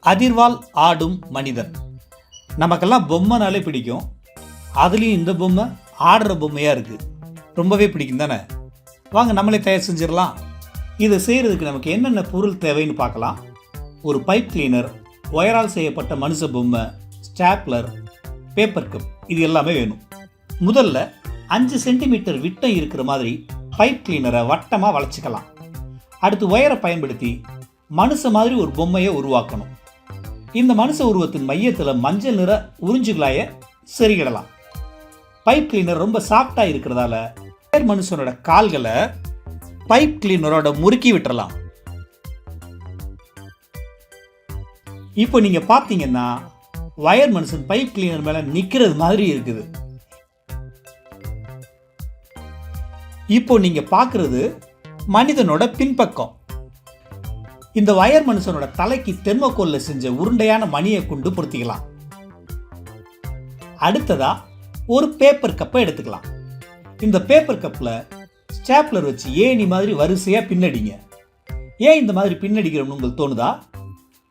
அதிர்வால் ஆடும் மனிதன். நமக்கெல்லாம் பொம்மைனாலே பிடிக்கும். அதுலேயும் இந்த பொம்மை ஆடுற பொம்மையாக இருக்குது. ரொம்பவே பிடிக்கும் தானே? வாங்க நம்மளே தயார் செஞ்சிடலாம். இதை செய்கிறதுக்கு நமக்கு என்னென்ன பொருள் தேவைன்னு பார்க்கலாம். ஒரு பைப் கிளீனர், ஒயரால் செய்யப்பட்ட மனுஷ பொம்மை, ஸ்டாப்லர், பேப்பர் கப், இது எல்லாமே வேணும். முதல்ல 5 சென்டிமீட்டர் விட்டம் இருக்கிற மாதிரி பைப் கிளீனரை வட்டமாக வளைச்சிக்கலாம். அடுத்து ஒயரை பயன்படுத்தி மனுஷ மாதிரி ஒரு பொம்மையை உருவாக்கணும். இந்த மனுஷ உருவத்தின் மையத்தில் மஞ்சள் நிற உறிஞ்சுகளாய செருகிடலாம். பைப் கிளீனர் ரொம்ப சாஃப்டாக இருக்கிறதால மனுஷனோட கால்களை பைப் கிளீனரோட முறுக்கி விட்டுறலாம். இப்போ நீங்க பார்த்தீங்கன்னா வயர் மனுஷன் பைப் கிளீனர் மேல நிக்கிறது மாதிரி இருக்குது. இப்போ நீங்க பார்க்கிறது மனிதனோட பின்பக்கம். இந்த வயர் மனுஷனோட தலைக்கு தெர்மோகோல்ல செஞ்ச உருண்டையான மணியை கொண்டு பொருத்திக்கலாம். அடுத்ததா ஒரு பேப்பர் கப்பை எடுத்துக்கலாம். இந்த பேப்பர் கப்பில் ஸ்டாப்லர் வச்சு ஏணி மாதிரி வரிசையாக பின்னடிங்க. ஏன் இந்த மாதிரி பின்னடிக்கிறோம்னு உங்களுக்கு தோணுதா?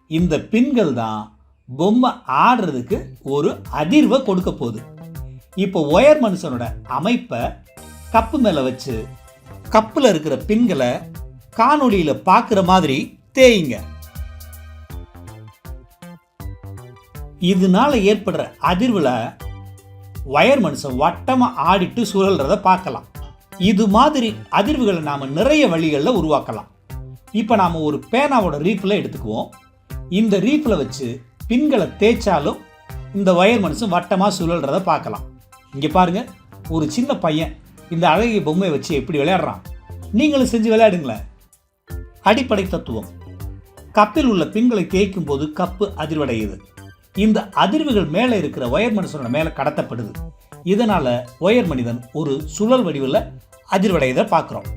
இந்த பின்கள் தான் பொம்மை ஆடுறதுக்கு ஒரு அதிர்வை கொடுக்க போகுது. இப்போ ஒயர் மனுஷனோட அமைப்பை கப்பு மேலே வச்சு கப்பில் இருக்கிற பின்களை காணொளியில் பார்க்குற மாதிரி தேயுங்க. இதனால ஏற்படுற அதிர்வுல வயர் மனுஷன் வட்டமா ஆடிட்டு சுழல்றத பார்க்கலாம். இது மாதிரி அதிர்வுகளை நாம நிறைய வழிகளில் உருவாக்கலாம். இப்போ நாம ஒரு பேனாவோட ரீஃபில் எடுத்துக்குவோம். இந்த ரீஃபில் வச்சு பின்களை தேய்ச்சாலும் இந்த வயர் மனுஷன் வட்டமா சுழல்றத பார்க்கலாம். இங்க பாருங்க, ஒரு சின்ன பையன் இந்த அழகிய பொம்மையை வச்சு எப்படி விளையாடுறான். நீங்களும் செஞ்சு விளையாடுங்களேன். அடிப்படை தத்துவம்: கப்பில் உள்ள பின்களை தேய்க்கும் போது கப்பு அதிர்வடையுது. இந்த அதிர்வுகள் மேலே இருக்கிற ஒயர் மனுஷனோட மேலே கடத்தப்படுது. இதனால ஒயர் மனிதன் ஒரு சுழல் வடிவில் அதிர்வடையதை பார்க்குறோம்.